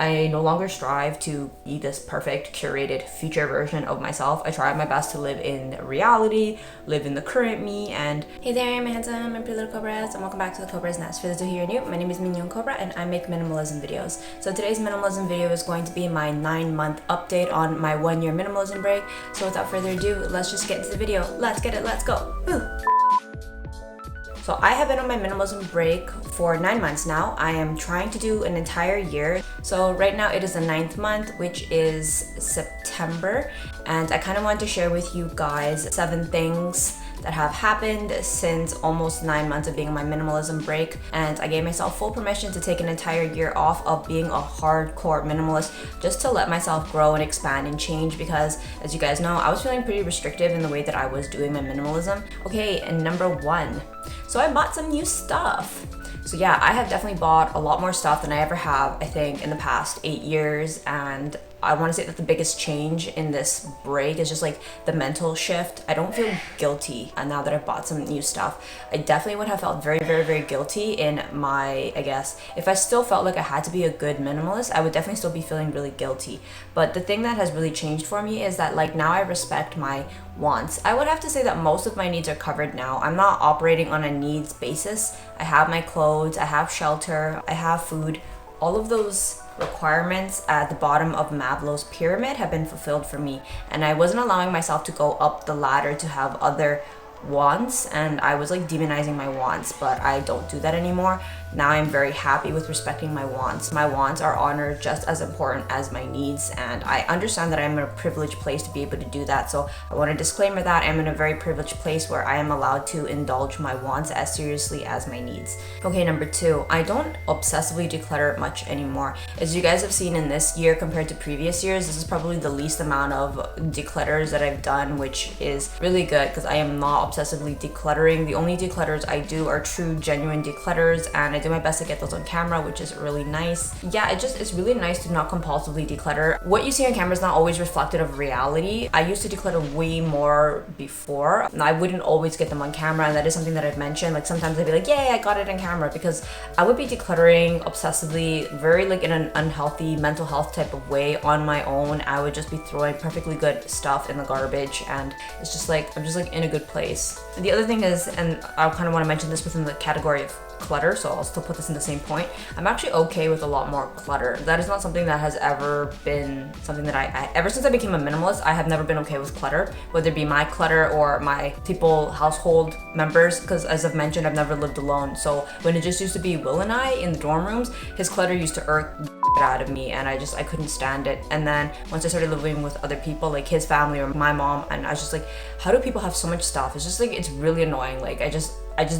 I no longer strive to be this perfect, curated, future version of myself. I try my best to live in reality, live in the current me, and hey there, my handsome and pretty little Cobras, and welcome back to the Cobras Nest. For those who are new, my name is Mignon Cobra and I make minimalism videos. So today's minimalism video is going to be my 9-month update on my 1-year minimalism break. So without further ado, let's just get into the video. Let's get it, let's go. Woo! So I have been on my minimalism break for 9 months now. I am trying to do an entire year. So right now it is the 9th month, which is September. And I kind of wanted to share with you guys 7 things that have happened since almost 9 months of being on my minimalism break. And I gave myself full permission to take an entire year off of being a hardcore minimalist just to let myself grow and expand and change, because as you guys know, I was feeling pretty restrictive in the way that I was doing my minimalism. Okay, and number 1. So I bought some new stuff. So yeah, I have definitely bought a lot more stuff than I ever have, I think, in the past 8 years. And I want to say that the biggest change in this break is just like the mental shift. I don't feel guilty now that I've bought some new stuff. I definitely would have felt very, very, very guilty in my, I guess, if I still felt like I had to be a good minimalist, I would definitely still be feeling really guilty. But the thing that has really changed for me is that like now I respect my wants. I would have to say that most of my needs are covered now. I'm not operating on a needs basis. I have my clothes, I have shelter, I have food. All of those requirements at the bottom of Maslow's pyramid have been fulfilled for me, and I wasn't allowing myself to go up the ladder to have other wants, and I was like demonizing my wants, but I don't do that anymore. Now I'm very happy with respecting my wants. My wants are honored just as important as my needs, and I understand that I'm in a privileged place to be able to do that. So I want to disclaimer that I'm in a very privileged place where I am allowed to indulge my wants as seriously as my needs. Okay, number 2, I don't obsessively declutter much anymore. As you guys have seen in this year compared to previous years, this is probably the least amount of declutters that I've done, which is really good because I am not obsessively decluttering. The only declutters I do are true, genuine declutters, and I do my best to get those on camera, which is really nice. Yeah, it's really nice to not compulsively declutter. What you see on camera is not always reflective of reality. I used to declutter way more before. I wouldn't always get them on camera, and that is something that I've mentioned. Like sometimes I'd be like, yay, I got it on camera, because I would be decluttering obsessively, very like in an unhealthy mental health type of way on my own. I would just be throwing perfectly good stuff in the garbage, and it's just like, I'm just like in a good place. And the other thing is, and I kind of want to mention this within the category of clutter, so I'll still put this in the same point. I'm actually okay with a lot more clutter. That is not something that has ever been something that I ever since I became a minimalist, I have never been okay with clutter, whether it be my clutter or my household members, because as I've mentioned, I've never lived alone. So when it just used to be Will and I in the dorm rooms, his clutter used to irk out of me, and I couldn't stand it. And then once I started living with other people, like his family or my mom, and I was just like, how do people have so much stuff? It's just like, it's really annoying. Like I just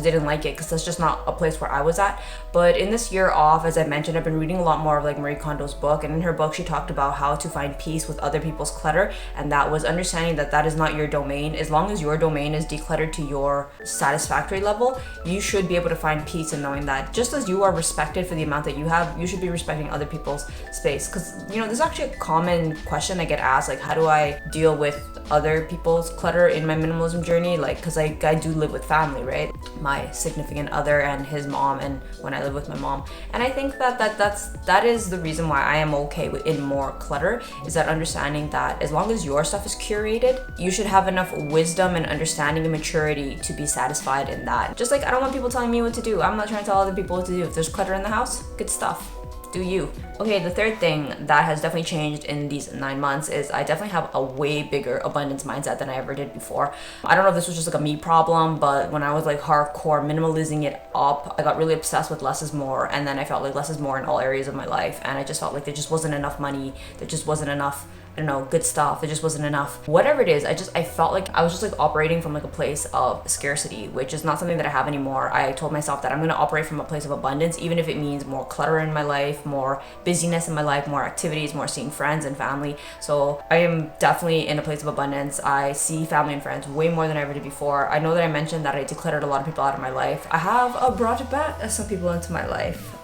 didn't like it, because that's just not a place where I was at. But in this year off, as I mentioned, I've been reading a lot more of like Marie Kondo's book, and in her book she talked about how to find peace with other people's clutter, and that was understanding that that is not your domain. As long as your domain is decluttered to your satisfactory level, you should be able to find peace in knowing that just as you are respected for the amount that you have, you should be respecting other people's space. Because you know, there's actually a common question I get asked, like how do I deal with other people's clutter in my minimalism journey, like because I do live with family, right? My significant other and his mom, and when I live with my mom. And I think that is the reason why I am okay in more clutter, is that understanding that as long as your stuff is curated, you should have enough wisdom and understanding and maturity to be satisfied in that. Just like I don't want people telling me what to do. I'm not trying to tell other people what to do. If there's clutter in the house, good stuff. Do you. Okay, the third thing that has definitely changed in these 9 months is I definitely have a way bigger abundance mindset than I ever did before. I don't know if this was just like a me problem, but when I was like hardcore minimalizing it up, I got really obsessed with less is more, and then I felt like less is more in all areas of my life, and I just felt like there just wasn't enough money, there just wasn't enough, I don't know, good stuff, there just wasn't enough. Whatever it is, I felt like I was just like operating from like a place of scarcity, which is not something that I have anymore. I told myself that I'm gonna operate from a place of abundance, even if it means more clutter in my life, more busyness in my life, more activities, more seeing friends and family. So I am definitely in a place of abundance. I see family and friends way more than I ever did before. I know that I mentioned that I decluttered a lot of people out of my life. I have brought back some people into my life.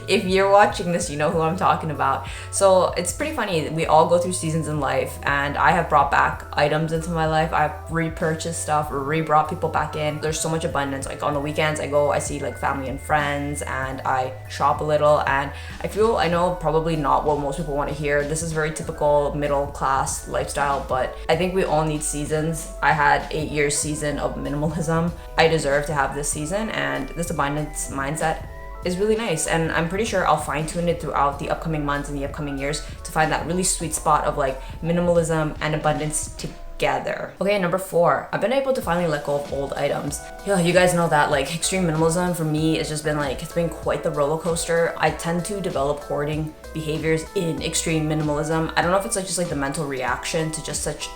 If you're watching this, you know who I'm talking about. So it's pretty funny. We all go through seasons in life, and I have brought back items into my life. I've repurchased stuff or re-brought people back in. There's so much abundance. Like on the weekends, I see like family and friends, and I shop a little, and I know probably not what most people want to hear. This is very typical middle class lifestyle, but I think we all need seasons. I had 8 years season of minimalism. I deserve to have this season, and this abundance mindset is really nice, and I'm pretty sure I'll fine-tune it throughout the upcoming months and the upcoming years to find that really sweet spot of like minimalism and abundance together. Okay, number 4, I've been able to finally let go of old items. Yeah, you guys know that like extreme minimalism for me has just been like, it's been quite the roller coaster. I tend to develop hoarding behaviors in extreme minimalism. I don't know if it's like just like the mental reaction to just such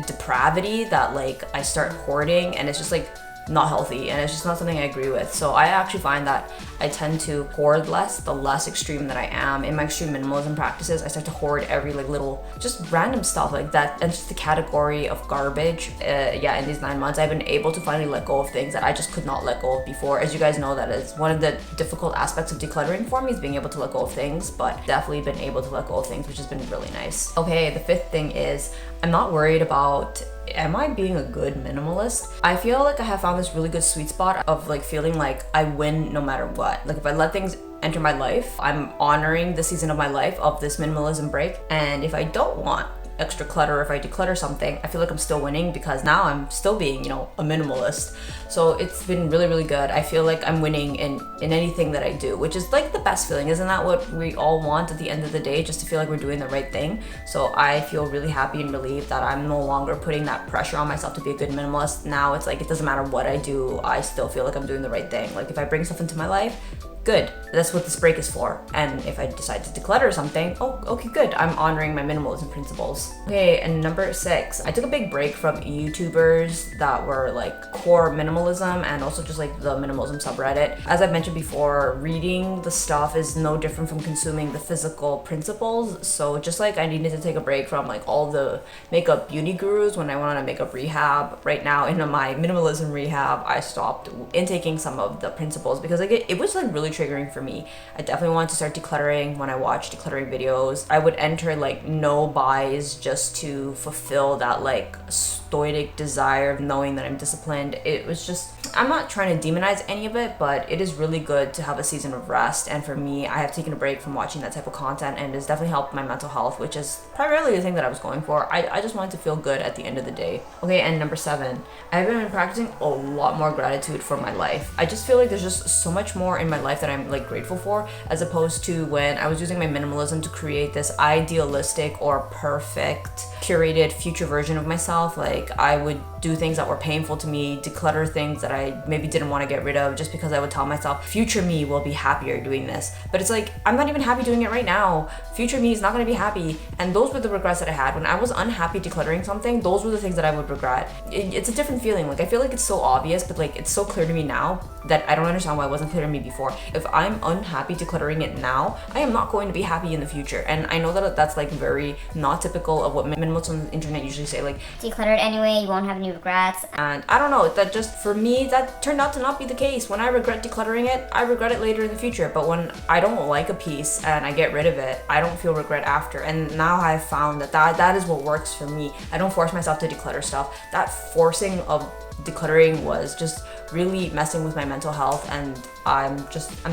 depravity that like I start hoarding, and it's just like not healthy, and it's just not something I agree with. So I actually find that I tend to hoard less the less extreme that I am. In my extreme minimalism practices, I start to hoard every like little just random stuff like that, and just the category of garbage. In these 9 months I've been able to finally let go of things that I just could not let go of before. As you guys know, that is one of the difficult aspects of decluttering for me, is being able to let go of things, but definitely been able to let go of things, which has been really nice. Okay, the 5th thing is I'm not worried about, am I being a good minimalist? I feel like I have found this really good sweet spot of like feeling like I win no matter what. Like if I let things enter my life, I'm honoring the season of my life of this minimalism break. And if I don't want extra clutter, if I declutter something, I feel like I'm still winning, because now I'm still being, a minimalist. So it's been really, really good. I feel like I'm winning in anything that I do, which is like the best feeling. Isn't that what we all want at the end of the day? Just to feel like we're doing the right thing. So I feel really happy and relieved that I'm no longer putting that pressure on myself to be a good minimalist. Now it's like, it doesn't matter what I do, I still feel like I'm doing the right thing. Like if I bring stuff into my life, good, that's what this break is for. And if I decide to declutter something, oh, okay, good, I'm honoring my minimalism principles. Okay, and number 6, I took a big break from YouTubers that were like core minimalism, and also just like the minimalism subreddit. As I've mentioned before, reading the stuff is no different from consuming the physical principles. So just like I needed to take a break from like all the makeup beauty gurus when I went on a makeup rehab, right now in my minimalism rehab, I stopped intaking some of the principles, because like it was like really triggering for me. I definitely wanted to start decluttering. When I watched decluttering videos, I would enter like no buys just to fulfill that like stoic desire of knowing that I'm disciplined. It was just, I'm not trying to demonize any of it, but it is really good to have a season of rest. And for me, I have taken a break from watching that type of content, and it's definitely helped my mental health, which is primarily the thing that I was going for. I just wanted to feel good at the end of the day. Okay, and number 7, I've been practicing a lot more gratitude for my life. I just feel like there's just so much more in my life that I'm like grateful for, as opposed to when I was using my minimalism to create this idealistic or perfect curated future version of myself. Like I would do things that were painful to me, declutter things that I maybe didn't want to get rid of, just because I would tell myself future me will be happier doing this. But it's like, I'm not even happy doing it right now. Future me is not going to be happy. And those were the regrets that I had when I was unhappy decluttering something. Those were the things that I would regret. It's a different feeling. Like I feel like it's so obvious, but like it's so clear to me now that I don't understand why it wasn't clear to me before. If I'm unhappy decluttering it now, I am not going to be happy in the future. And I know that that's like very not typical of what minimalists on the internet usually say, like declutter it anyway, you won't have any regrets. And I don't know, that just for me, that turned out to not be the case. When I regret decluttering it, I regret it later in the future. But when I don't like a piece and I get rid of it, I don't feel regret after. And now I've found that is what works for me. I don't force myself to declutter stuff. That forcing of decluttering was just really messing with my mental health, and I'm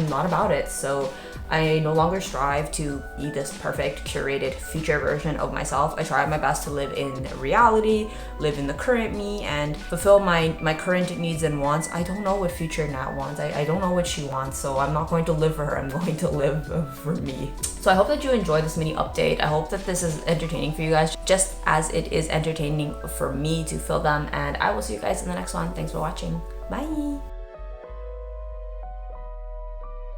not about it. So I no longer strive to be this perfect curated future version of myself. I try my best to live in reality, live in the current me, and fulfill my current needs and wants. I don't know what future Nat wants. I don't know what she wants, so I'm not going to live for her. I'm going to live for me. So I hope that you enjoyed this mini update. I hope that this is entertaining for you guys, just as it is entertaining for me to fill them. And I will see you guys in the next one. Thanks for watching. Bye.